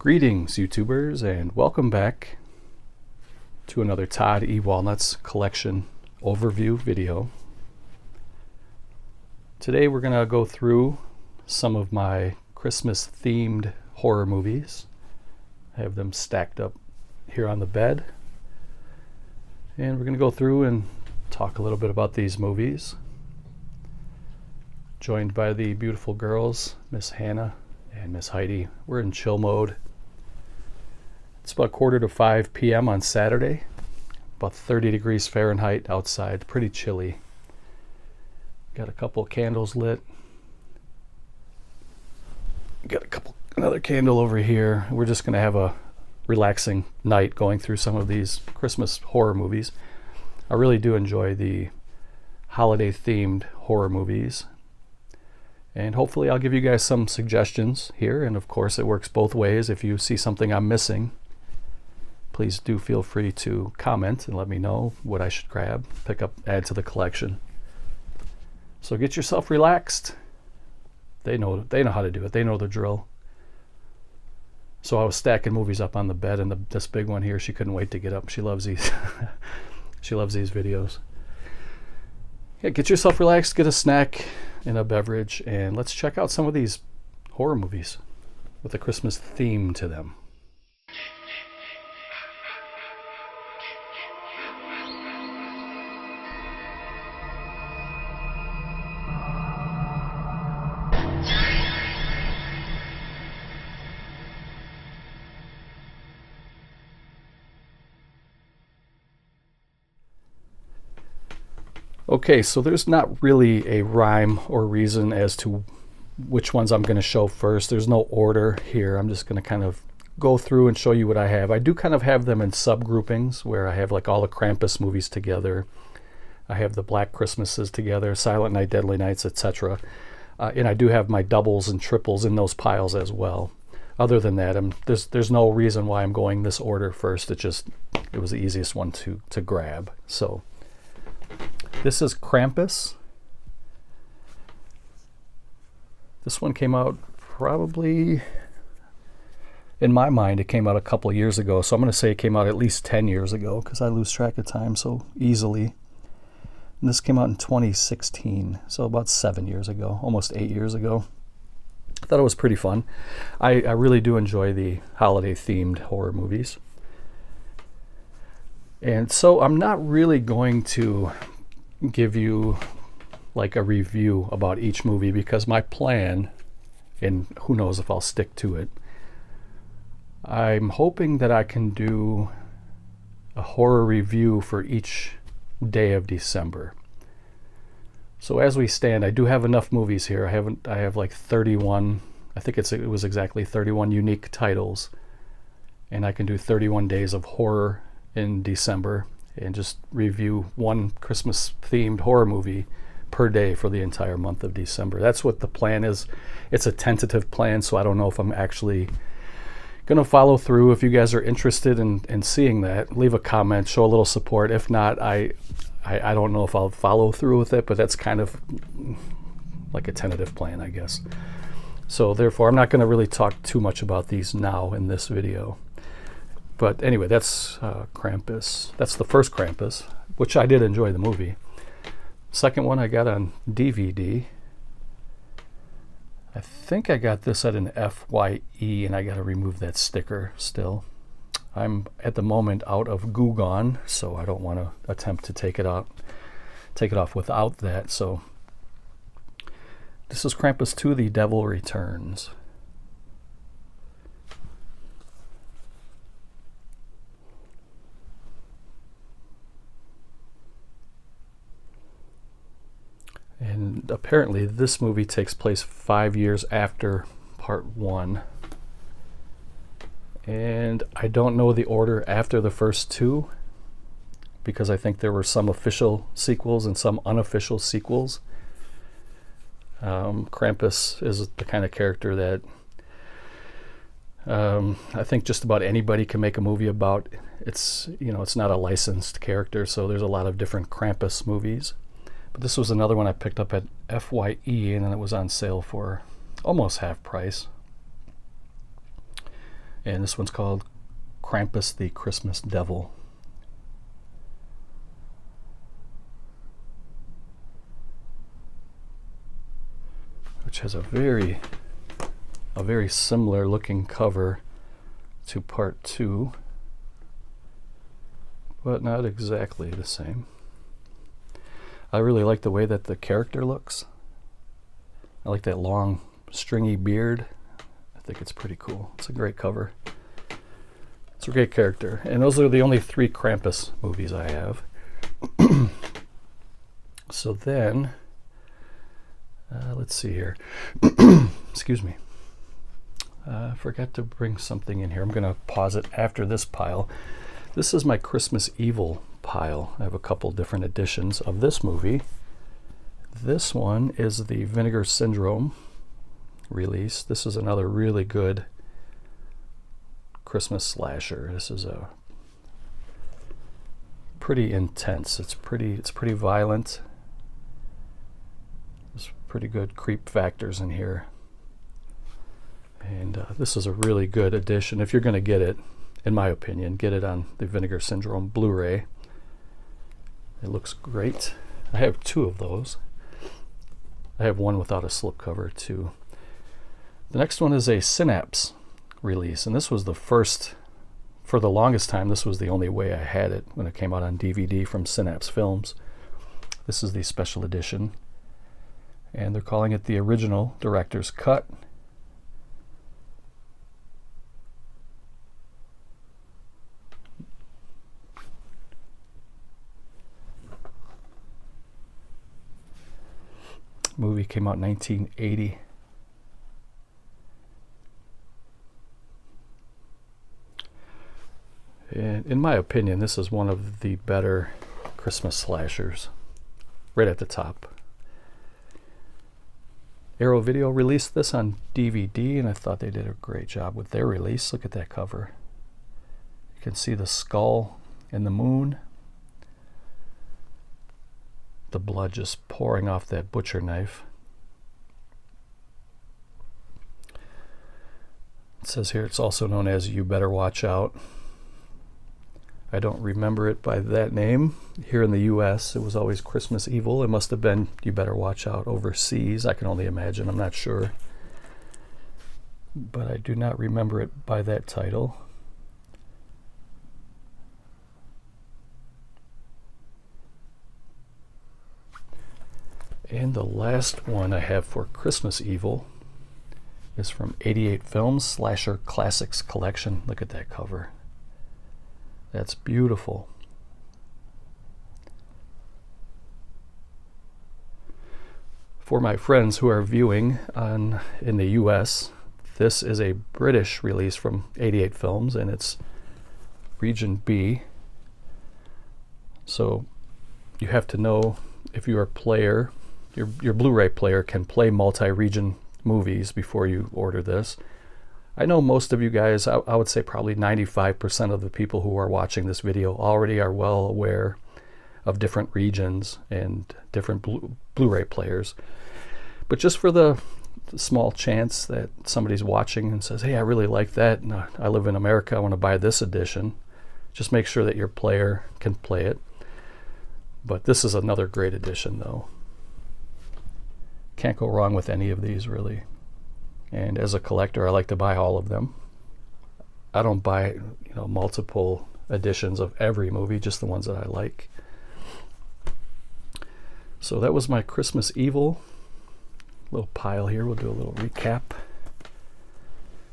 Greetings, YouTubers, and welcome back to another Todd E. Walnuts collection overview video. Today we're going to go through some of my Christmas-themed horror movies. I have them stacked up here on the bed. And we're going to go through and talk a little bit about these movies. Joined by the beautiful girls, Miss Hannah and Miss Heidi. We're in chill mode. It's about 4:45 p.m. on Saturday. About 30 degrees Fahrenheit outside. Pretty chilly. Got a couple candles lit. Got another candle over here. We're just going to have a relaxing night going through some of these Christmas horror movies. I really do enjoy the holiday-themed horror movies. And hopefully I'll give you guys some suggestions here. And of course it works both ways. If you see something I'm missing, please do feel free to comment and let me know what I should grab, pick up, add to the collection. So get yourself relaxed. They know how to do it. They know the drill. So I was stacking movies up on the bed, and this big one here, she couldn't wait to get up. She loves these. She loves these videos. Yeah, get yourself relaxed, get a snack and a beverage, and let's check out some of these horror movies with a Christmas theme to them. Okay, so there's not really a rhyme or reason as to which ones I'm going to show first. There's no order here. I'm just going to kind of go through and show you what I have. I do kind of have them in subgroupings where I have like all the Krampus movies together. I have the Black Christmases together, Silent Night, Deadly Nights, etc. And I do have my doubles and triples in those piles as well. Other than that, there's no reason why I'm going this order first. It was the easiest one to grab. So this is Krampus. This one came out probably, in my mind, it came out a couple years ago. So I'm going to say it came out at least 10 years ago because I lose track of time so easily. And this came out in 2016, so about 7 years ago, almost 8 years ago. I thought it was pretty fun. I really do enjoy the holiday-themed horror movies. And so I'm not really going to give you like a review about each movie because my plan, and who knows if I'll stick to it, I'm hoping that I can do a horror review for each day of December. So as we stand, I do have enough movies here. I have like 31, I think it was exactly 31 unique titles, and I can do 31 days of horror in December and just review one Christmas themed horror movie per day for the entire month of December. That's what the plan is. It's a tentative plan, so I don't know if I'm actually going to follow through. If you guys are interested in seeing that, leave a comment, show a little support. If not, I don't know if I'll follow through with it, but that's kind of like a tentative plan, I guess. So therefore, I'm not going to really talk too much about these now in this video. But anyway, that's Krampus. That's the first Krampus, which I did enjoy the movie. Second one I got on DVD. I think I got this at an FYE, and I got to remove that sticker still. I'm at the moment out of Goo Gone, so I don't want to attempt to take it off without that. So this is Krampus 2: The Devil Returns. And apparently this movie takes place 5 years after part 1. And I don't know the order after the first two because I think there were some official sequels and some unofficial sequels. Krampus is the kind of character that I think just about anybody can make a movie about. It's not a licensed character, so there's a lot of different Krampus movies. But this was another one I picked up at FYE, and then it was on sale for almost half price. And this one's called Krampus the Christmas Devil. Which has a very similar looking cover to part 2, but not exactly the same. I really like the way that the character looks. I like that long stringy beard. I think it's pretty cool. It's a great cover. It's a great character. And those are the only 3 Krampus movies I have. So then, let's see here. Excuse me. I forgot to bring something in here. I'm going to pause it after this pile. This is my Christmas Evil pile. I have a couple different editions of this movie. This one is the Vinegar Syndrome release. This is another really good Christmas slasher. This is a pretty intense. It's pretty violent. There's pretty good creep factors in here. And this is a really good edition. If you're going to get it, in my opinion, get it on the Vinegar Syndrome Blu-ray. It looks great. I have 2 of those. I have one without a slipcover too. The next one is a Synapse release, and this was the first, for the longest time, this was the only way I had it when it came out on DVD from Synapse Films. This is the special edition, and they're calling it the original director's cut. Movie came out in 1980. And in my opinion, this is one of the better Christmas slashers. Right at the top. Arrow Video released this on DVD, and I thought they did a great job with their release. Look at that cover. You can see the skull and the moon. The blood just pouring off that butcher knife. It says here it's also known as You Better Watch Out. I don't remember it by that name. Here in the US, it was always Christmas Evil. It must have been You Better Watch Out overseas. I can only imagine. I'm not sure. But I do not remember it by that title. And the last one I have for Christmas Evil is from 88 Films Slasher Classics Collection. Look at that cover. That's beautiful. For my friends who are viewing in the US, this is a British release from 88 Films, and it's Region B. So you have to know if you're a player, your Blu-ray player can play multi-region movies before you order this. I know most of you guys, I would say probably 95% of the people who are watching this video already are well aware of different regions and different Blu-ray players. But just for the small chance that somebody's watching and says, hey, I really like that, and I live in America, I want to buy this edition, just make sure that your player can play it. But this is another great edition though. Can't go wrong with any of these really. And as a collector, I like to buy all of them. I don't buy, multiple editions of every movie, just the ones that I like. So that was my Christmas Evil little pile here. We'll do a little recap.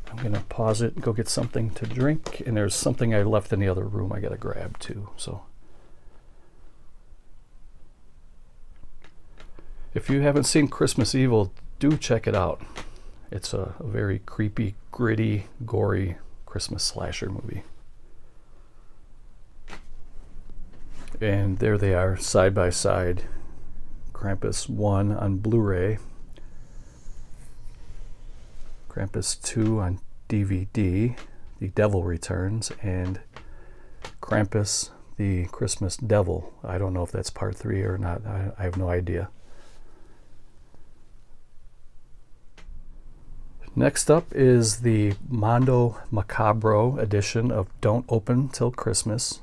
I'm going to pause it and go get something to drink. And there's something I left in the other room I got to grab too. So if you haven't seen Christmas Evil, do check it out. It's a very creepy, gritty, gory Christmas slasher movie. And there they are, side by side. Krampus 1 on Blu-ray. Krampus 2 on DVD, The Devil Returns, and Krampus, the Christmas Devil. I don't know if that's part 3 or not. I have no idea. Next up is the Mondo Macabro edition of Don't Open Till Christmas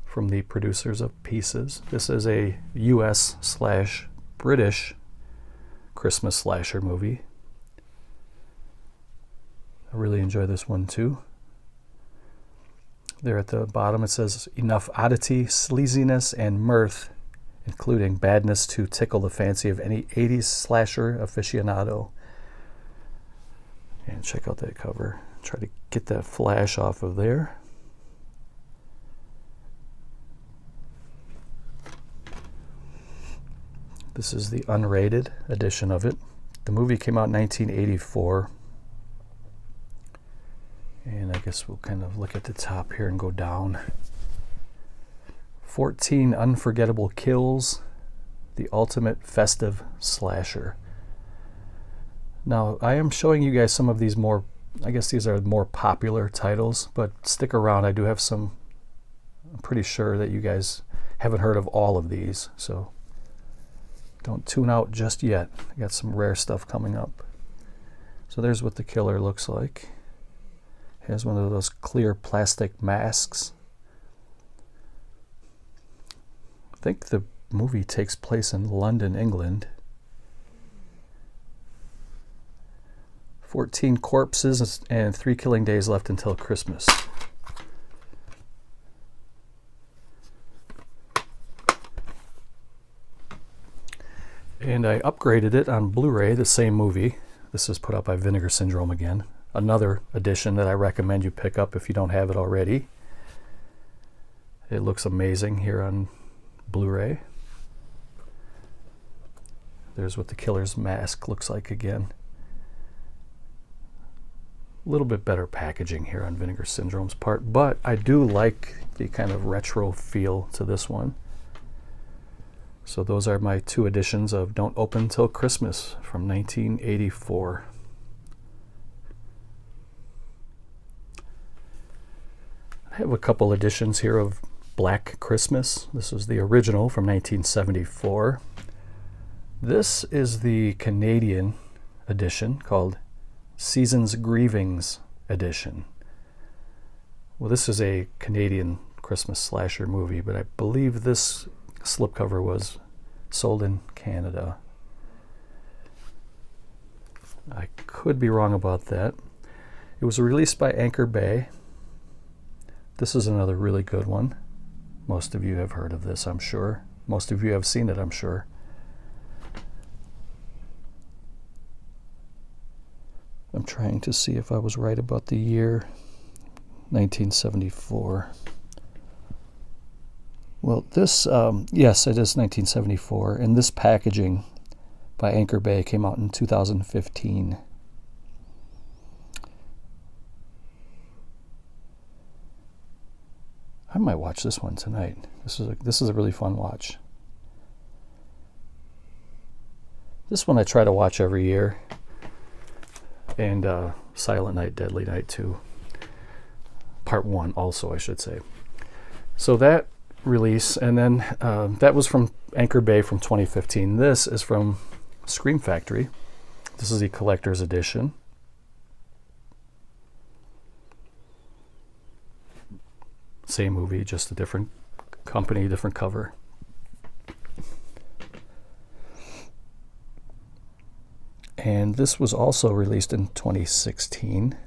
from the producers of Pieces. This is a US/British Christmas slasher movie. I really enjoy this one too. There at the bottom it says, enough oddity, sleaziness, and mirth, including badness to tickle the fancy of any 80s slasher aficionado. And check out that cover. Try to get that flash off of there. This is the unrated edition of it. The movie came out in 1984. And I guess we'll kind of look at the top here and go down. 14 unforgettable kills, the ultimate festive slasher. Now, I am showing you guys some of these more, I guess these are more popular titles, but stick around. I do have some, I'm pretty sure that you guys haven't heard of all of these, so don't tune out just yet. I got some rare stuff coming up. So there's what the killer looks like. Has one of those clear plastic masks. I think the movie takes place in London, England. 14 corpses and 3 killing days left until Christmas. And I upgraded it on Blu-ray, the same movie. This is put out by Vinegar Syndrome again. Another edition that I recommend you pick up if you don't have it already. It looks amazing here on Blu-ray. There's what the killer's mask looks like again. A little bit better packaging here on Vinegar Syndrome's part, but I do like the kind of retro feel to this one. So those are my 2 editions of Don't Open Till Christmas from 1984. I have a couple editions here of Black Christmas. This is the original from 1974. This is the Canadian edition called Season's Grievings edition. Well, this is a Canadian Christmas slasher movie, but I believe this slipcover was sold in Canada. I could be wrong about that. It was released by Anchor Bay. This is another really good one. Most of you have heard of this, I'm sure. Most of you have seen it, I'm sure. I'm trying to see if I was right about the year. 1974. Well, this, yes, it is 1974, and this packaging by Anchor Bay came out in 2015. I might watch this one tonight. This is a really fun watch. This one I try to watch every year, and Silent Night, Deadly Night 2. Part 1 also, I should say. So that release, and then that was from Anchor Bay from 2015. This is from Scream Factory. This is the collector's edition. Same movie, just a different company, different cover. And this was also released in 2016.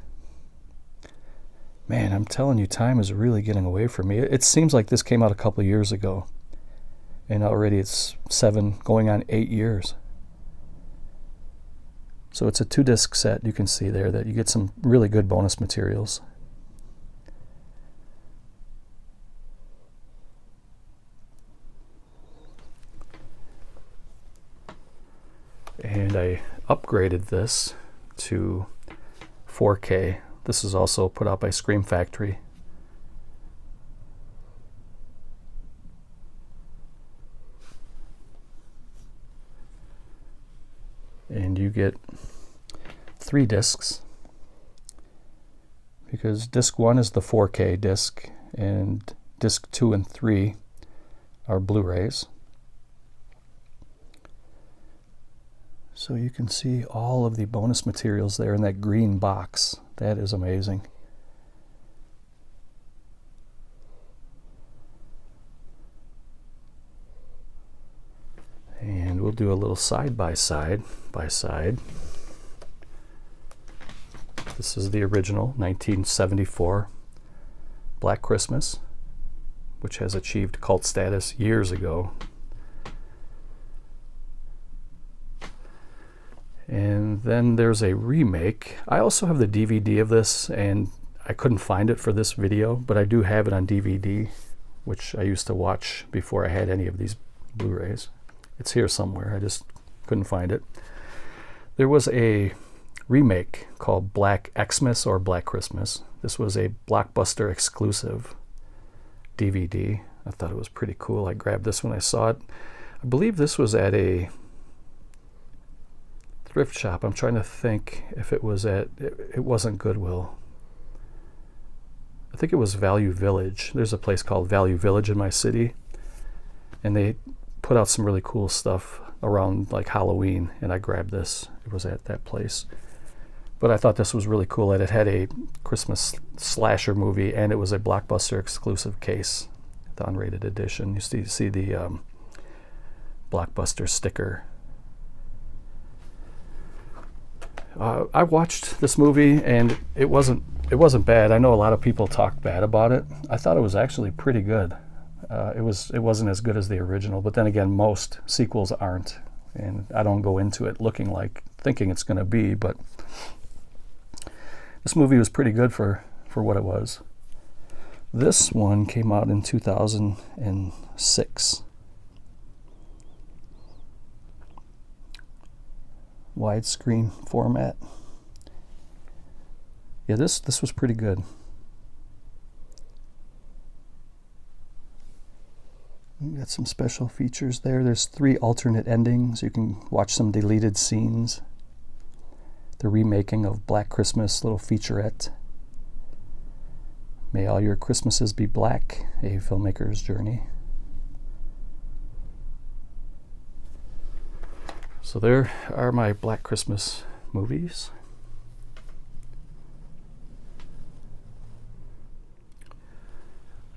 Man, I'm telling you, time is really getting away from me. It seems like this came out a couple years ago, and already it's 7, going on 8 years. So it's a 2-disc set. You can see there that you get some really good bonus materials. And I upgraded this to 4K. This is also put out by Scream Factory. And you get 3 discs, because disc 1 is the 4K disc and disc 2 and 3 are Blu-rays. So you can see all of the bonus materials there in that green box. That is amazing. And we'll do a little side by side. This is the original 1974 Black Christmas, which has achieved cult status years ago. And then there's a remake. I also have the DVD of this, and I couldn't find it for this video, but I do have it on DVD, which I used to watch before I had any of these Blu-rays. It's here somewhere. I just couldn't find it. There was a remake called Black Xmas or Black Christmas. This was a Blockbuster exclusive DVD. I thought it was pretty cool. I grabbed this when I saw it. I believe this was at a thrift shop. I'm trying to think if it was at, it wasn't Goodwill. I think it was Value Village. There's a place called Value Village in my city, and they put out some really cool stuff around like Halloween, and I grabbed this. It was at that place. But I thought this was really cool that it had a Christmas slasher movie, and it was a Blockbuster exclusive case, the unrated edition. You see the Blockbuster sticker. I watched this movie, and it wasn't bad. I know a lot of people talk bad about it. I thought it was actually pretty good. It wasn't as good as the original, but then again, most sequels aren't, and I don't go into it thinking it's going to be, but this movie was pretty good for what it was. This one came out in 2006. Widescreen format. Yeah, this was pretty good. We got some special features there. There's 3 alternate endings. You can watch some deleted scenes. The remaking of Black Christmas, little featurette. May All Your Christmases Be Black, a filmmaker's journey. So there are my Black Christmas movies.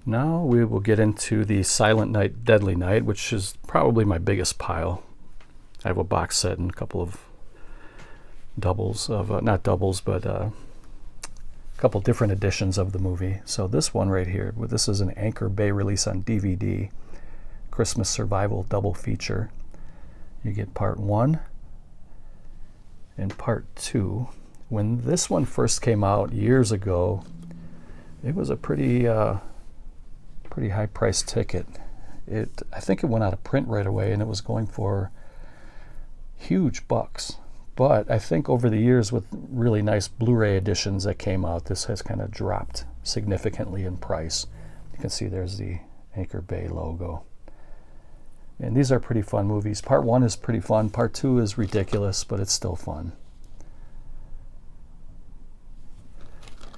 Now we will get into the Silent Night, Deadly Night, which is probably my biggest pile. I have a box set and a couple of doubles of, not doubles, but a couple different editions of the movie. So this one right here, this is an Anchor Bay release on DVD, Christmas Survival double feature. You get part 1 and part 2. When this one first came out years ago, it was a pretty high price ticket. I think it went out of print right away, and it was going for huge bucks. But I think over the years, with really nice Blu-ray editions that came out, this has kind of dropped significantly in price. You can see there's the Anchor Bay logo. And these are pretty fun movies. Part 1 is pretty fun. Part 2 is ridiculous, but it's still fun.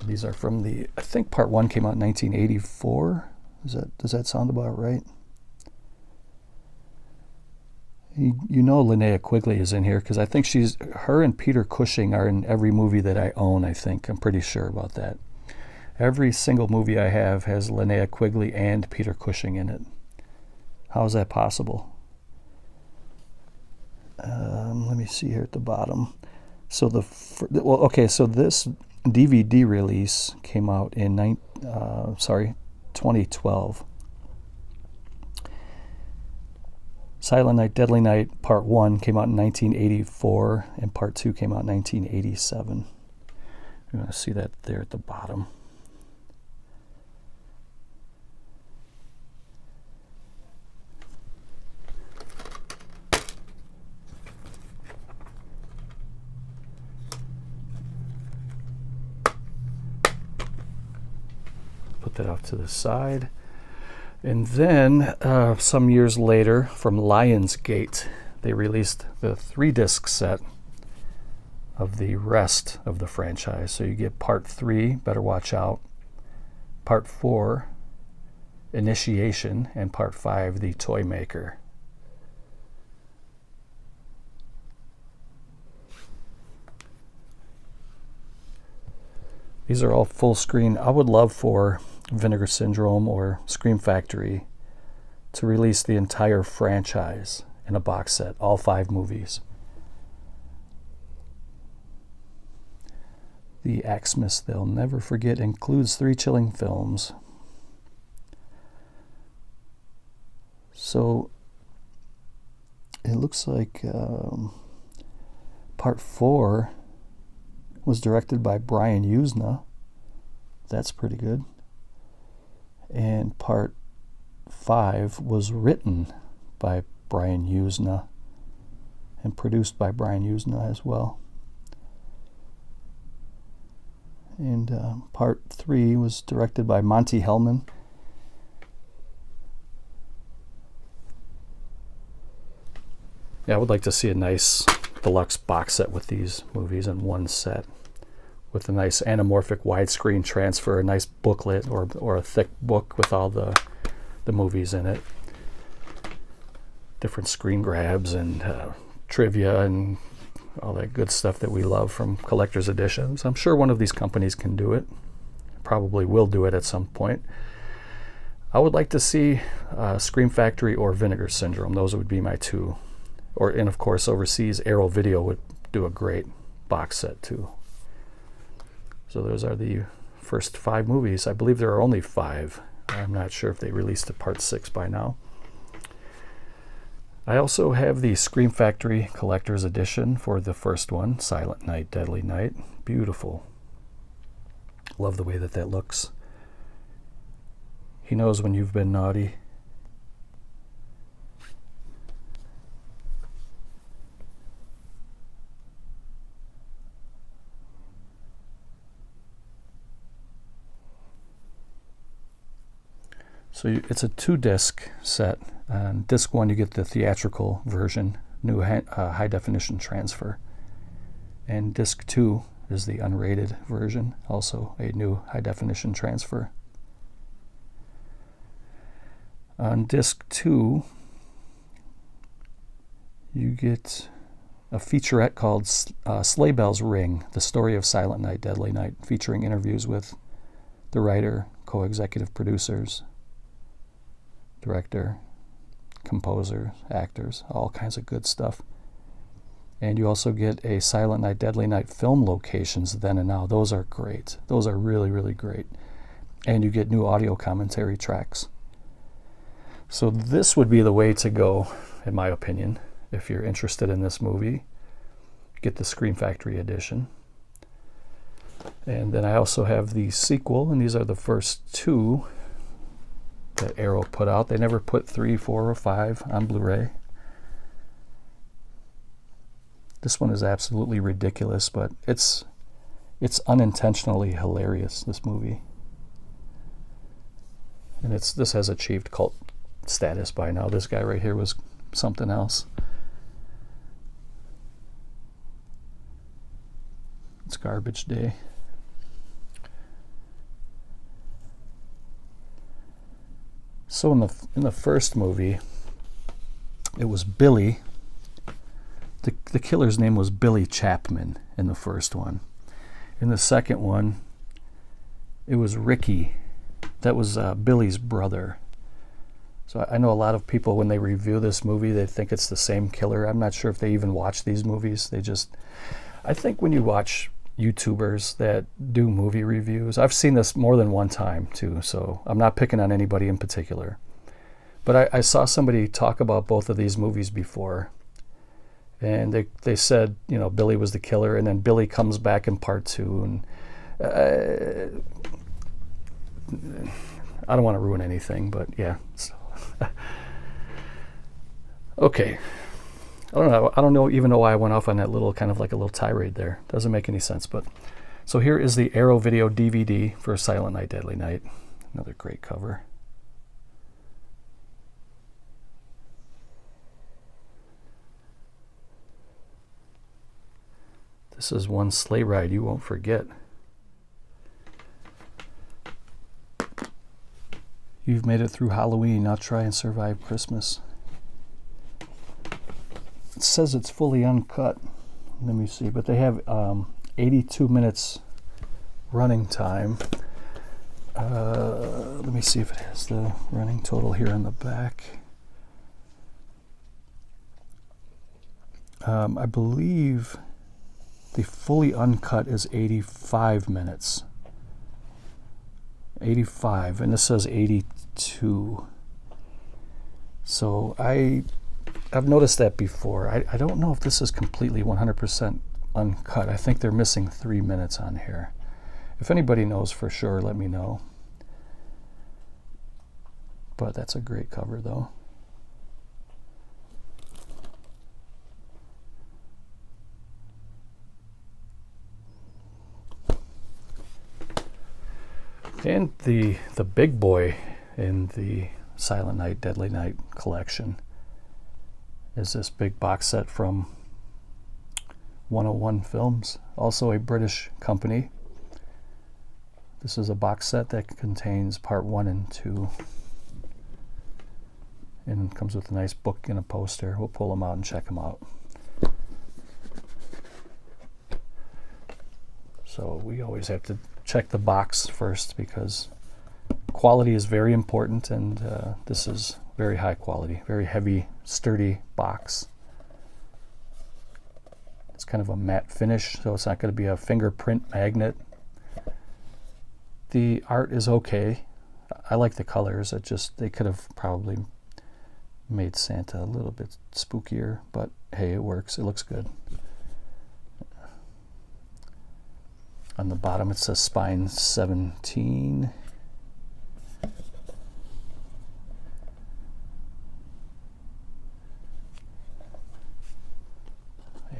These are from I think part 1 came out in 1984. Does that sound about right? You know Linnea Quigley is in here, because I think her and Peter Cushing are in every movie that I own, I think. I'm pretty sure about that. Every single movie I have has Linnea Quigley and Peter Cushing in it. How is that possible? Let me see here at the bottom. So so this DVD release came out in 2012. Silent Night, Deadly Night, Part 1 came out in 1984, and Part 2 came out in 1987. You're going to see that there at the bottom. Put that off to the side. And then some years later, from Lionsgate, they released the 3-disc set of the rest of the franchise. So you get Part 3, Better Watch Out, Part 4, Initiation, and Part 5, The Toy Maker. These are all full screen. I would love for Vinegar Syndrome or Scream Factory to release the entire franchise in a box set, all 5 movies. The Xmas They'll Never Forget includes 3 chilling films. So it looks like part 4 was directed by Brian Yuzna. That's pretty good. And part 5 was written by Brian Yuzna and produced by Brian Yuzna as well. And part 3 was directed by Monty Hellman. Yeah, I would like to see a nice deluxe box set with these movies in one set, with a nice anamorphic widescreen transfer, a nice booklet or a thick book with all the movies in it. Different screen grabs and trivia and all that good stuff that we love from collector's editions. I'm sure one of these companies can do it. Probably will do it at some point. I would like to see Scream Factory or Vinegar Syndrome. Those would be my 2. And of course, overseas, Arrow Video would do a great box set too. So those are the first 5 movies. I believe there are only 5. I'm not sure if they released a part 6 by now. I also have the Scream Factory Collector's Edition for the first one, Silent Night, Deadly Night. Beautiful. Love the way that looks. He knows when you've been naughty. So it's a 2-disc set. On disc 1, you get the theatrical version, new high definition transfer. And disc 2 is the unrated version, also a new high definition transfer. On disc 2, you get a featurette called Sleigh Bells Ring, the story of Silent Night, Deadly Night, featuring interviews with the writer, co-executive producers, director, composer, actors, all kinds of good stuff. And you also get a Silent Night, Deadly Night film locations then and now. Those are great. Those are really, really great. And you get new audio commentary tracks. So this would be the way to go, in my opinion, if you're interested in this movie. Get the Scream Factory edition. And then I also have the sequel, and these are the first 2 that Arrow put out. They never put 3, 4, or 5 on Blu-ray. This one is absolutely ridiculous, but it's unintentionally hilarious, this movie. And this has achieved cult status by now. This guy right here was something else. It's Garbage Day. So in the first movie, it was Billy. The killer's name was Billy Chapman in the first one. In the second one, it was Ricky. That was Billy's brother. So I know a lot of people, when they review this movie, they think it's the same killer. I'm not sure if they even watch these movies. I think when you watch YouTubers that do movie reviews, I've seen this more than one time too, so I'm not picking on anybody in particular. But I saw somebody talk about both of these movies before, and they said, Billy was the killer, and then Billy comes back in part 2, and I don't want to ruin anything, but yeah. So okay. I don't know even know why I went off on that little kind of like a little tirade there. Doesn't make any sense. But so here is the Arrow Video DVD for Silent Night, Deadly Night. Another great cover. This is one sleigh ride you won't forget. You've made it through Halloween. Now try and survive Christmas. It says it's fully uncut. Let me see. But they have 82 minutes running time. Let me see if it has the running total here on the back. I believe the fully uncut is 85 minutes. 85, and this says 82. So I've noticed that before. I don't know if this is completely 100% uncut. I think they're missing 3 minutes on here. If anybody knows for sure, let me know. But that's a great cover, though. And the big boy in the Silent Night, Deadly Night collection is this big box set from 101 Films, also a British company. This is a box set that contains part 1 and 2, and comes with a nice book and a poster. We'll pull them out and check them out. So we always have to check the box first because quality is very important, and this is very high quality, very heavy, sturdy box. It's kind of a matte finish, so it's not going to be a fingerprint magnet. The art is okay. I like the colors. They could have probably made Santa a little bit spookier, but hey, it works. It looks good. On the bottom it says Spine 17.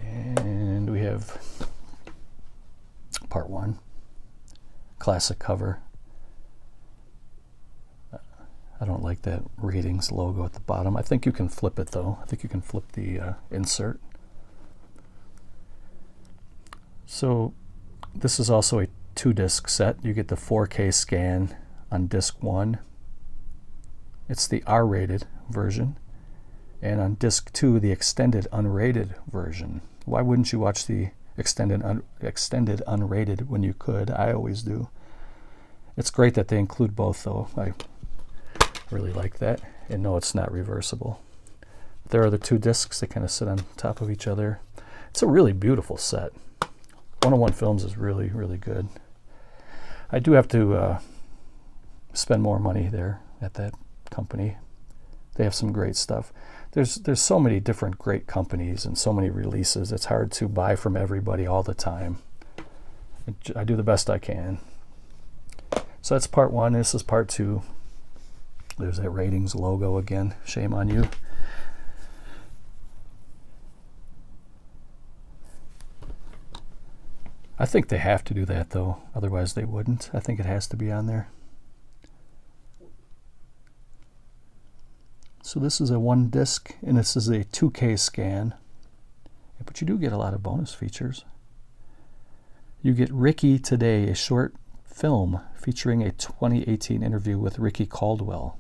And we have part 1. Classic cover. I don't like that ratings logo at the bottom. I think you can flip it though. I think you can flip the insert. So this is also a 2-disc set. You get the 4K scan on disc 1. It's the R-rated version. And on disc 2, the extended unrated version. Why wouldn't you watch the extended unrated when you could? I always do. It's great that they include both though. I really like that. And no, it's not reversible. There are the 2 discs. They kind of sit on top of each other. It's a really beautiful set. 101 Films is really, really good. I do have to spend more money there at that company. They have some great stuff. There's so many different great companies and so many releases. It's hard to buy from everybody all the time. I do the best I can. So that's part 1. This is part 2. There's that ratings logo again. Shame on you. I think they have to do that though, otherwise they wouldn't. I think it has to be on there. So this is a 1-disc, and this is a 2K scan. But you do get a lot of bonus features. You get Ricky Today, a short film featuring a 2018 interview with Ricky Caldwell.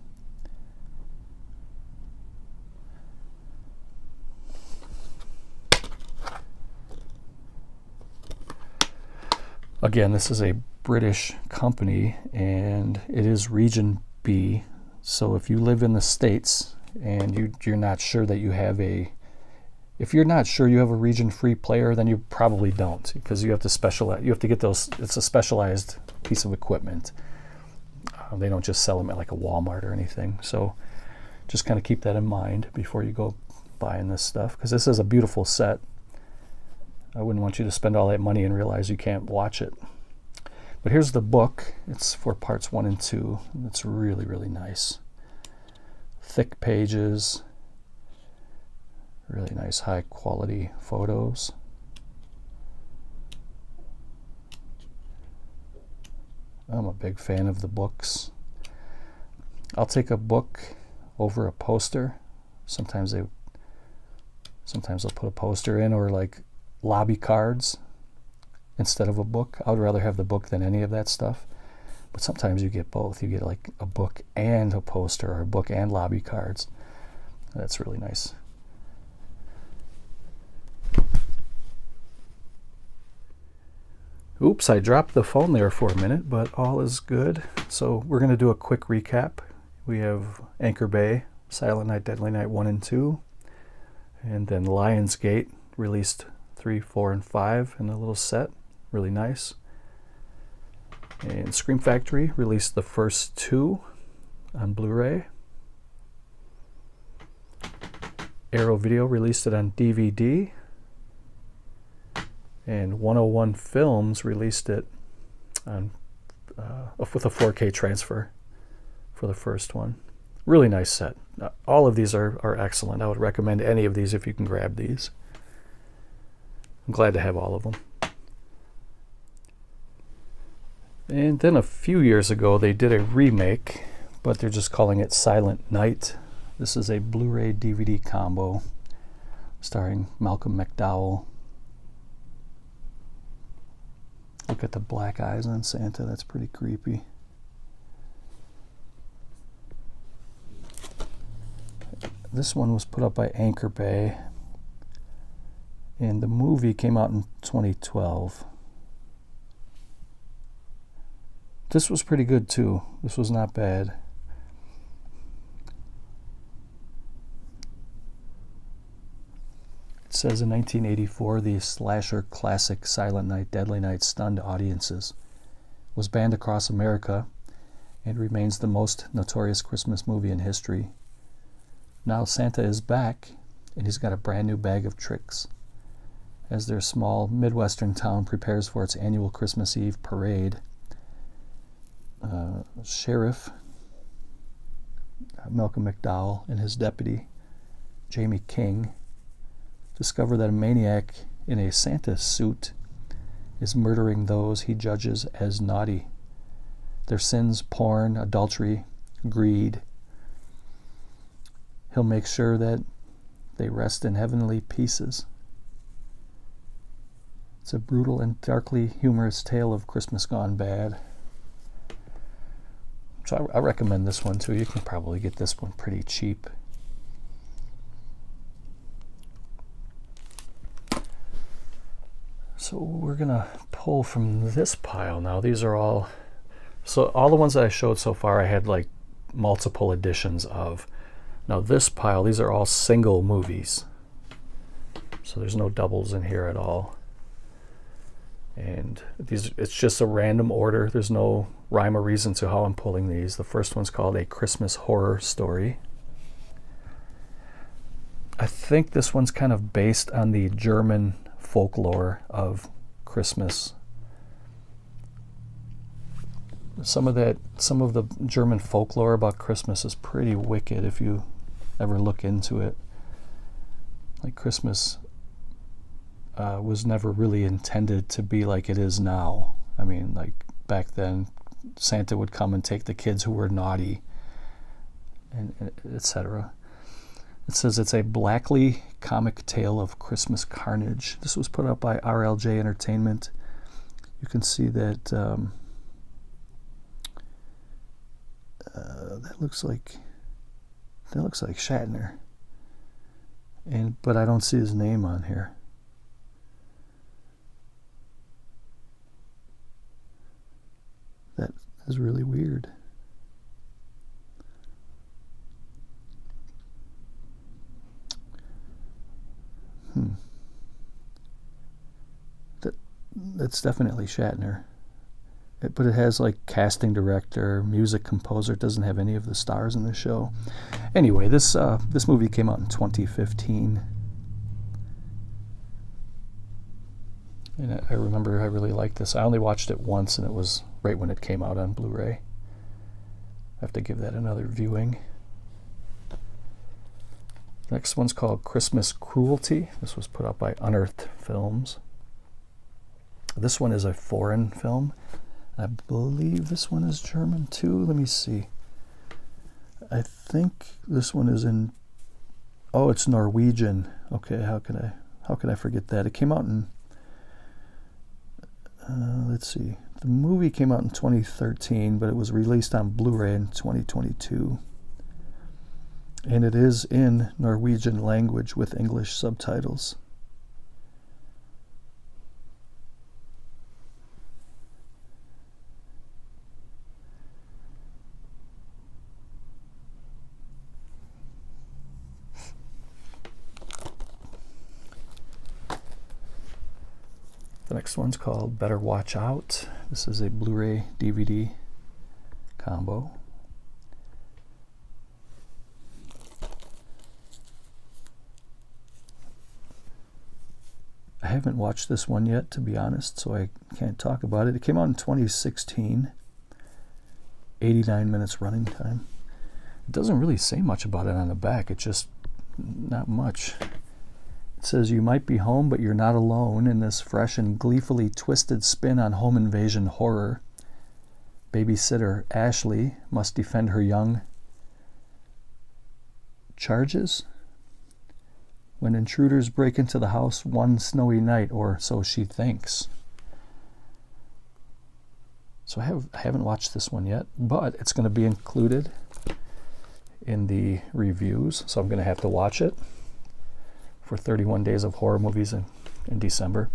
Again, this is a British company, and it is Region B. So if you live in the States and you're not sure that you have if you're not sure you have a region-free player, then you probably don't, because you have to specialize. You have to get those. It's a specialized piece of equipment. They don't just sell them at like a Walmart or anything. So just kind of keep that in mind before you go buying this stuff, because this is a beautiful set. I wouldn't want you to spend all that money and realize you can't watch it. But here's the book. It's for parts 1 and 2. It's really, really nice. Thick pages. Really nice high quality photos. I'm a big fan of the books. I'll take a book over a poster. Sometimes they'll put a poster in, or like lobby cards instead of a book. I would rather have the book than any of that stuff. But sometimes you get both. You get like a book and a poster, or a book and lobby cards. That's really nice. Oops, I dropped the phone there for a minute, but all is good. So we're going to do a quick recap. We have Anchor Bay, Silent Night, Deadly Night 1 and 2. And then Lionsgate released 3, 4, and 5 in a little set. Really nice. And Scream Factory released the first 2 on Blu-ray. Arrow Video released it on DVD. And 101 Films released it on with a 4K transfer for the first one. Really nice set. All of these are excellent. I would recommend any of these if you can grab these. I'm glad to have all of them. And then a few years ago they did a remake, but they're just calling it Silent Night. This is a Blu-ray DVD combo starring Malcolm McDowell. Look at the black eyes on Santa. That's pretty creepy. This one was put up by Anchor Bay, and the movie came out in 2012. This was pretty good too. This was not bad. It says in 1984, the slasher classic Silent Night, Deadly Night stunned audiences, was banned across America, and remains the most notorious Christmas movie in history. Now Santa is back, and he's got a brand new bag of tricks. As their small Midwestern town prepares for its annual Christmas Eve parade, Sheriff Malcolm McDowell and his deputy, Jamie King, discover that a maniac in a Santa suit is murdering those he judges as naughty. Their sins: porn, adultery, greed. He'll make sure that they rest in heavenly pieces. It's a brutal and darkly humorous tale of Christmas gone bad. So I recommend this one too. You can probably get this one pretty cheap. So we're gonna pull from this pile now. These are all the ones that I showed so far I had like multiple editions of. Now this pile, these are all single movies. So there's no doubles in here at all. And it's just a random order. There's no rhyme or reason to how I'm pulling these. The first one's called A Christmas Horror Story. I think this one's kind of based on the German folklore of Christmas. Some of the German folklore about Christmas is pretty wicked if you ever look into it. Like Christmas was never really intended to be like it is now. I mean, like back then, Santa would come and take the kids who were naughty, and etc. It says it's a blackly comic tale of Christmas carnage. This was put up by RLJ Entertainment. You can see that that looks like Shatner, but I don't see his name on here. That is really weird. That's definitely Shatner. But it has like casting director, music composer. It doesn't have any of the stars in the show. Anyway, this movie came out in 2015. And I remember I really liked this. I only watched it once, and it was right when it came out on Blu-ray. I have to give that another viewing. Next one's called Christmas Cruelty. This was put up by Unearthed Films. This one is a foreign film. I believe this one is German too. Let me see. I think this one is in... Oh, it's Norwegian. Okay, how could I forget that? It came out in... let's see. The movie came out in 2013, but it was released on Blu-ray in 2022. And it is in Norwegian language with English subtitles. The next one's called Better Watch Out. This is a Blu-ray DVD combo. I haven't watched this one yet, to be honest, so I can't talk about it. It came out in 2016. 89 minutes running time. It doesn't really say much about it on the back. It's just not much. It says, you might be home, but you're not alone in this fresh and gleefully twisted spin on home invasion horror. Babysitter Ashley must defend her young charges when intruders break into the house one snowy night, or so she thinks. So I haven't watched this one yet, but it's going to be included in the reviews, so I'm going to have to watch it for 31 Days of Horror Movies in December.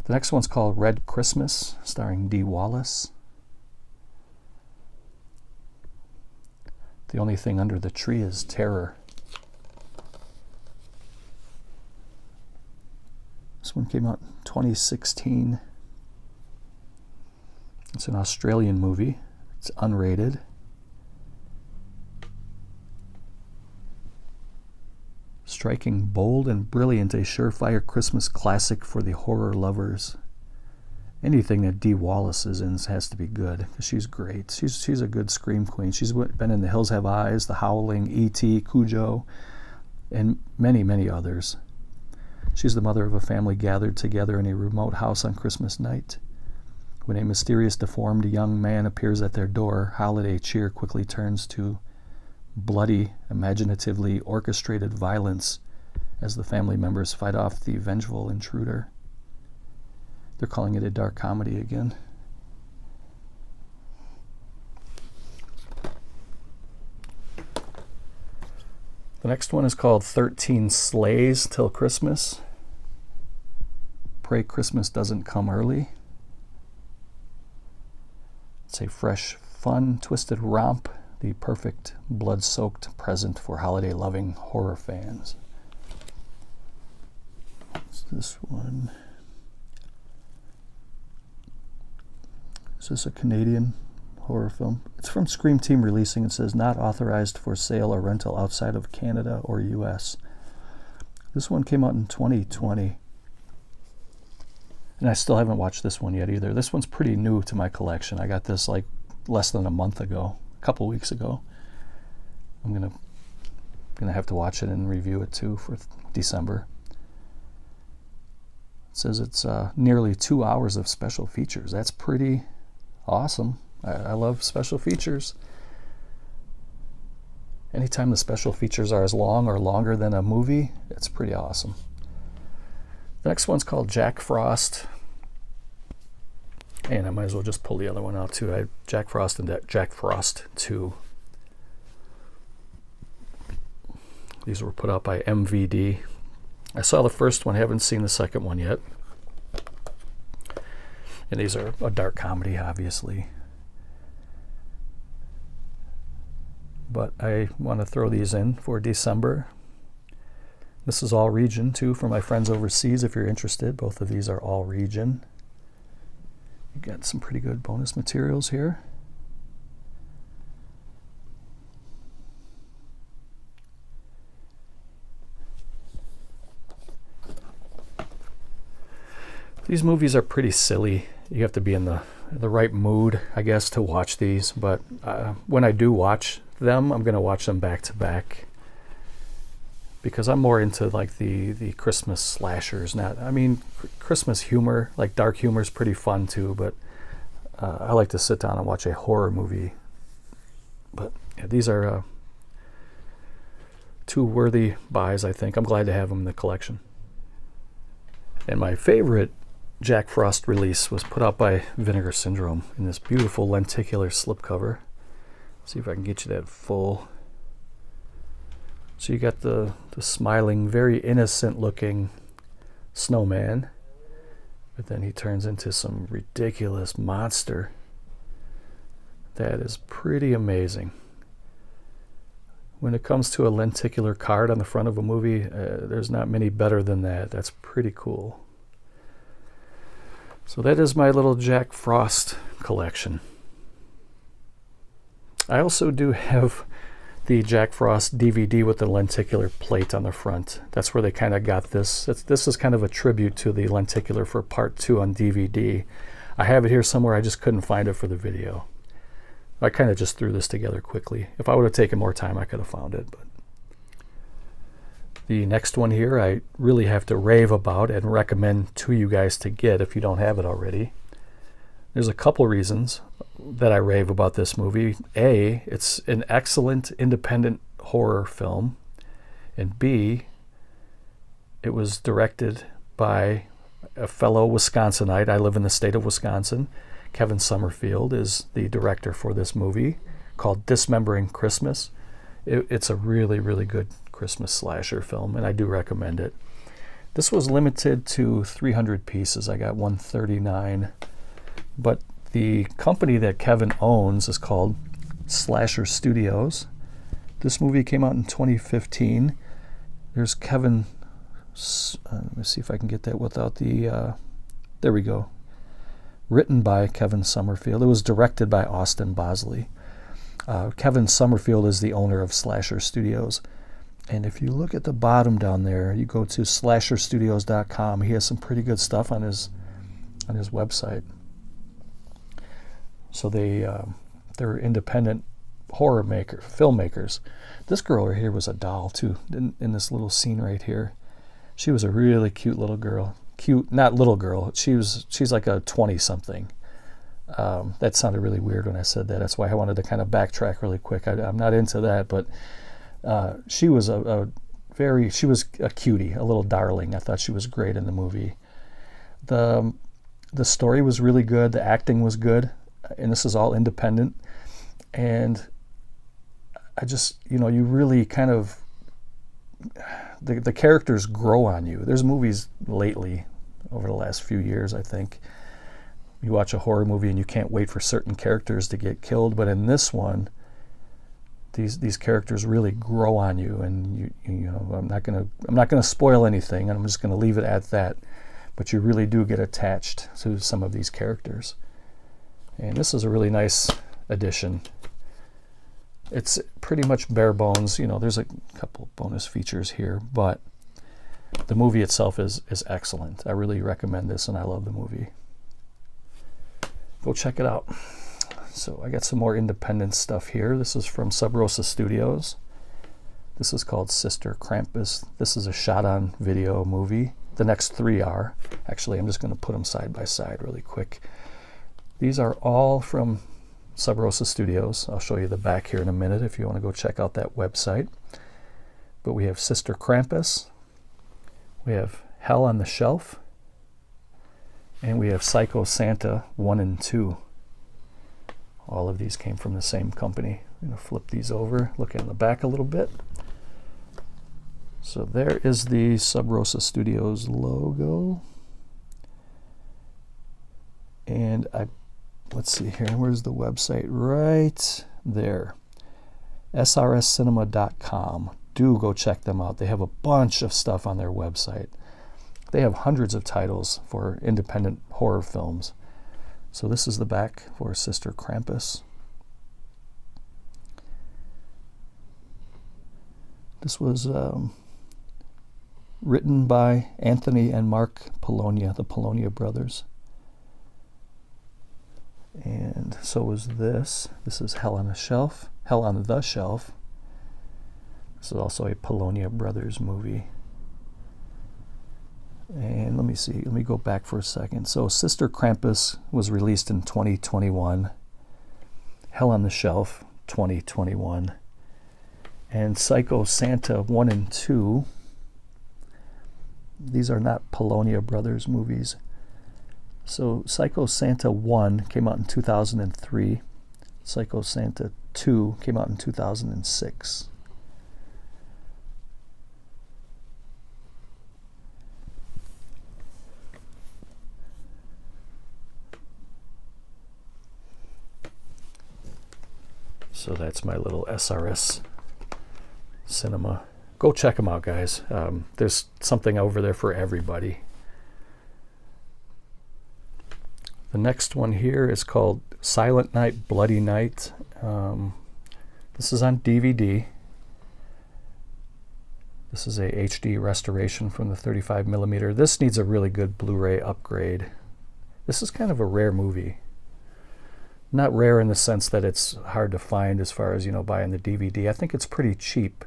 The next one's called Red Christmas, starring Dee Wallace. The only thing under the tree is terror. This one came out in 2016. It's an Australian movie. It's unrated. Striking bold and brilliant, a surefire Christmas classic for the horror lovers. Anything that Dee Wallace is in has to be good, because she's great. She's a good scream queen. She's been in The Hills Have Eyes, The Howling, E.T., Cujo, and many, many others. She's the mother of a family gathered together in a remote house on Christmas night. When a mysterious, deformed young man appears at their door, holiday cheer quickly turns to bloody, imaginatively orchestrated violence as the family members fight off the vengeful intruder. They're calling it a dark comedy again. The next one is called 13 Sleighs Till Christmas. Pray Christmas Doesn't Come Early. It's a fresh, fun, twisted romp, the perfect blood-soaked present for holiday-loving horror fans. What's this one? Is this a Canadian horror film? It's from Scream Team Releasing. It says not authorized for sale or rental outside of Canada or US. This one came out in 2020. And I still haven't watched this one yet either. This one's pretty new to my collection. I got this like less than a month ago, a couple weeks ago. I'm gonna have to watch it and review it too for December. It says it's nearly 2 hours of special features. That's pretty awesome. I love special features. Anytime the special features are as long or longer than a movie, it's pretty awesome. The next one's called Jack Frost. And I might as well just pull the other one out too. I have Jack Frost and Jack Frost 2. These were put out by MVD. I saw the first one, haven't seen the second one yet. And these are a dark comedy, obviously. But I want to throw these in for December. This is all region too for my friends overseas if you're interested. Both of these are all region. You got some pretty good bonus materials here. These movies are pretty silly. You have to be in the right mood, I guess, to watch these. But when I do watch them, I'm going to watch them back to back. Because I'm more into like the Christmas slashers. Christmas humor, like dark humor is pretty fun too, but I like to sit down and watch a horror movie. But yeah, these are two worthy buys, I think. I'm glad to have them in the collection. And my favorite Jack Frost release was put out by Vinegar Syndrome in this beautiful lenticular slipcover. See if I can get you that full. So you got the smiling, very innocent looking snowman, but then he turns into some ridiculous monster. That is pretty amazing. When it comes to a lenticular card on the front of a movie, there's not many better than that. That's pretty cool. So that is my little Jack Frost collection. I also do have the Jack Frost DVD with the lenticular plate on the front. That's where they kind of got this. This is kind of a tribute to the lenticular for part 2 on DVD. I have it here somewhere. I just couldn't find it for the video. I kind of just threw this together quickly. If I would have taken more time, I could have found it. But the next one here, I really have to rave about and recommend to you guys to get if you don't have it already. There's a couple reasons that I rave about this movie. A, it's an excellent independent horror film. And B, it was directed by a fellow Wisconsinite. I live in the state of Wisconsin. Kevin Summerfield is the director for this movie called Dismembering Christmas. It's a really, really good Christmas slasher film, and I do recommend it. This was limited to 300 pieces. I got 139. But the company that Kevin owns is called Slasher Studios. This movie came out in 2015. There's Kevin, let me see if I can get that without the, there we go. Written by Kevin Summerfield. It was directed by Austin Bosley. Kevin Summerfield is the owner of Slasher Studios. And if you look at the bottom down there, you go to slasherstudios.com. He has some pretty good stuff on his website. So they're independent filmmakers. This girl right here was a doll too, in this little scene right here. She was a really cute little girl. Cute, not little girl. She's like a 20-something. That sounded really weird when I said that. That's why I wanted to kind of backtrack really quick. I'm not into that, but she was she was a cutie, a little darling. I thought she was great in the movie. The story was really good. The acting was good. And this is all independent. And I just, you really kind of, the characters grow on you. There's movies lately, over the last few years, I think. You watch a horror movie and you can't wait for certain characters to get killed. But in this one, these characters really grow on you. And I'm not gonna spoil anything, and I'm just gonna leave it at that. But you really do get attached to some of these characters. And this is a really nice addition. It's pretty much bare bones. There's a couple bonus features here, but the movie itself is excellent. I really recommend this, and I love the movie. Go check it out. So I got some more independent stuff here. This is from Sub Rosa Studios. This is called Sister Krampus. This is a shot-on video movie. The next 3 are. Actually, I'm just going to put them side by side really quick. These are all from Sub Rosa Studios. I'll show you the back here in a minute if you want to go check out that website. But we have Sister Krampus. We have Hell on the Shelf. And we have Psycho Santa 1 and 2. All of these came from the same company. I'm going to flip these over, look in the back a little bit. So there is the Sub Rosa Studios logo. And let's see here, where's the website? Right there. srscinema.com. Do go check them out. They have a bunch of stuff on their website. They have hundreds of titles for independent horror films. So this is the back for Sister Krampus. This was written by Anthony and Mark Polonia, the Polonia brothers. And so was this. This is Hell on the Shelf. This is also a Polonia brothers movie. And let me see. Let me go back for a second. So Sister Krampus was released in 2021. Hell on the Shelf, 2021. And Psycho Santa 1 and 2. These are not Polonia brothers movies. So Psycho Santa 1 came out in 2003. Psycho Santa 2 came out in 2006. So that's my little SRS cinema. Go check them out, guys. There's something over there for everybody. The next one here is called Silent Night, Bloody Night. This is on DVD. This is a HD restoration from the 35mm. This needs a really good Blu-ray upgrade. This is kind of a rare movie. Not rare in the sense that it's hard to find as far as, you know, buying the DVD. I think it's pretty cheap.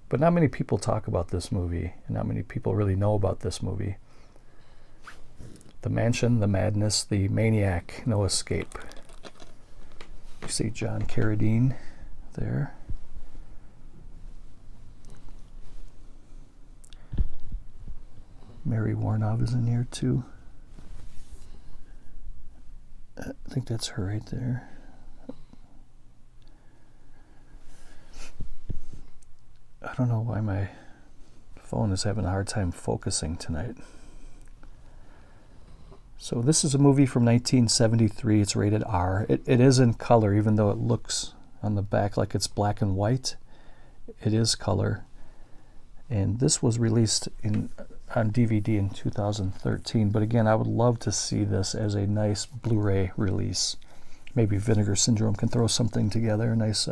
But not many people talk about this movie, and not many people really know about this movie. The Mansion, the Madness, the Maniac, No Escape. You see John Carradine there. Mary Warnov is in here too. I think that's her right there. I don't know why my phone is having a hard time focusing tonight. So this is a movie from 1973. It's rated R. It is in color, even though it looks on the back like it's black and white. It is color. And this was released on DVD in 2013. But again, I would love to see this as a nice Blu-ray release. Maybe Vinegar Syndrome can throw something together. A nice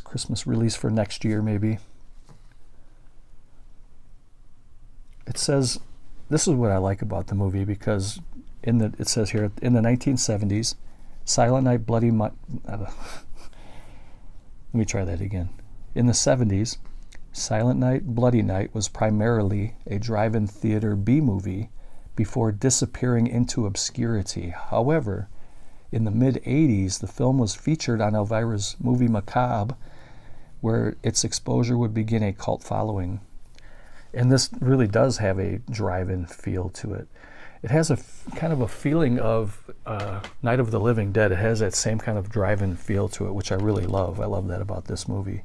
Christmas release for next year, maybe. It says, this is what I like about the movie, because it says here, in the 1970s, Silent Night, Bloody Night. Let me try that again. In the 70s, Silent Night, Bloody Night was primarily a drive-in theater B-movie before disappearing into obscurity. However, in the mid-80s, the film was featured on Elvira's movie Macabre, where its exposure would begin a cult following. And this really does have a drive-in feel to it. It has a kind of a feeling of Night of the Living Dead. It has that same kind of drive-in feel to it, which I really love. I love that about this movie.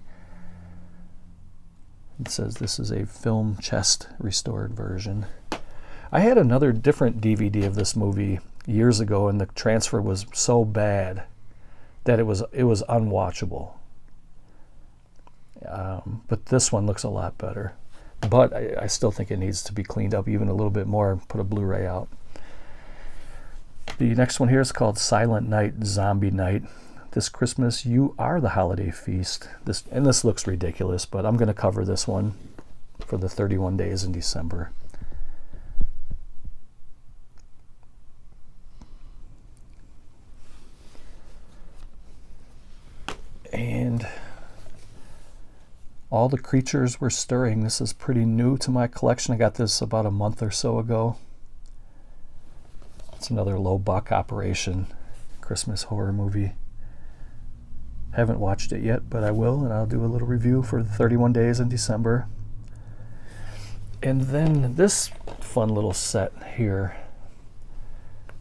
It says this is a film chest restored version. I had another different DVD of this movie years ago, and the transfer was so bad that it was unwatchable. But this one looks a lot better. But I still think it needs to be cleaned up even a little bit more and put a Blu-ray out. The next one here is called Silent Night, Zombie Night. This Christmas, you are the holiday feast. This looks ridiculous, but I'm going to cover this one for the 31 days in December. And All the Creatures Were Stirring. This is pretty new to my collection. I got this about a month or so ago. It's another low buck operation Christmas horror movie. Haven't watched it yet, but I will, and I'll do a little review for the 31 days in December. And then this fun little set here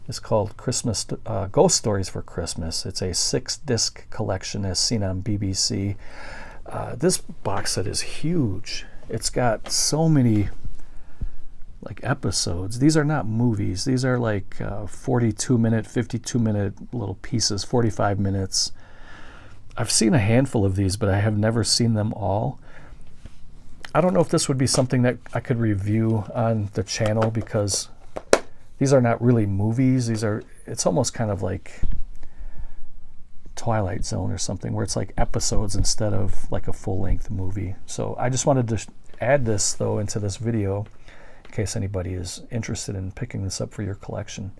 is called Christmas Ghost Stories for Christmas. It's a 6-disc collection as seen on BBC. This box set is huge. It's got so many episodes. These are not movies. These are 42-minute, 52-minute little pieces, 45 minutes. I've seen a handful of these, but I have never seen them all. I don't know if this would be something that I could review on the channel, because these are not really movies. It's almost kind of like Twilight Zone or something, where it's like episodes instead of like a full-length movie. So I just wanted to add this though into this video in case anybody is interested in picking this up for your collection.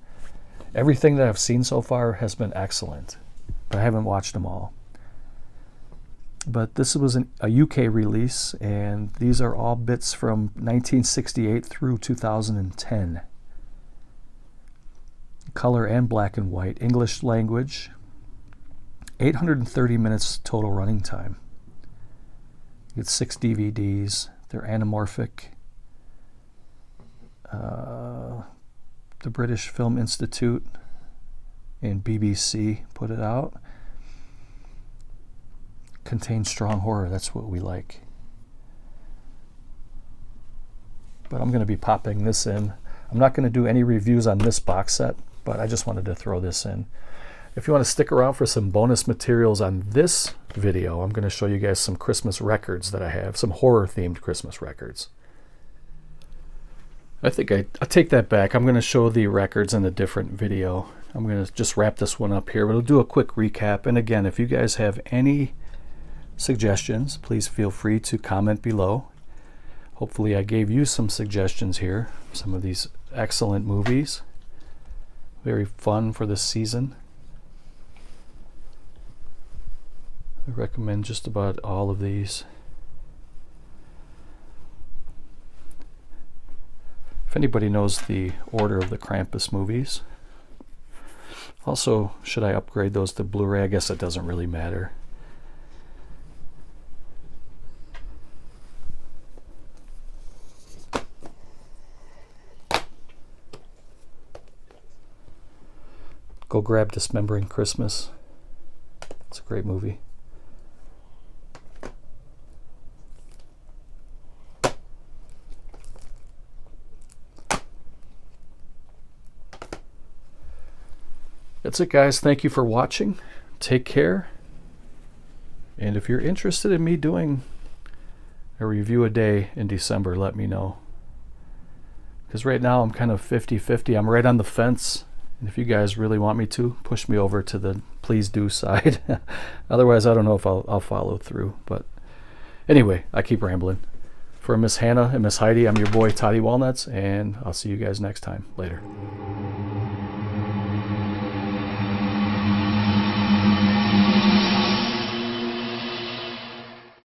Everything that I've seen so far has been excellent, but I haven't watched them all. But this was a UK release, and these are all bits from 1968 through 2010. Color and black and white, English language. 830 minutes total running time. You get 6 DVDs. They're anamorphic. The British Film Institute and BBC put it out. Contains strong horror. That's what we like. But I'm going to be popping this in. I'm not going to do any reviews on this box set, but I just wanted to throw this in. If you want to stick around for some bonus materials on this video, I'm going to show you guys some Christmas records that I have, some horror-themed Christmas records. I think I take that back. I'm going to show the records in a different video. I'm going to just wrap this one up here. We'll do a quick recap. And again, if you guys have any suggestions, please feel free to comment below. Hopefully I gave you some suggestions here. Some of these excellent movies. Very fun for this season. I recommend just about all of these. If anybody knows the order of the Krampus movies. Also, should I upgrade those to Blu-ray? I guess it doesn't really matter. Go grab Dismembering Christmas. It's a great movie. That's it, guys. Thank you for watching. Take care. And if you're interested in me doing a review a day in December, let me know. Because right now I'm kind of 50-50. I'm right on the fence. And if you guys really want me to, push me over to the please do side. Otherwise, I don't know if I'll follow through. But anyway, I keep rambling. For Miss Hannah and Miss Heidi, I'm your boy Toddy Walnuts, and I'll see you guys next time. Later.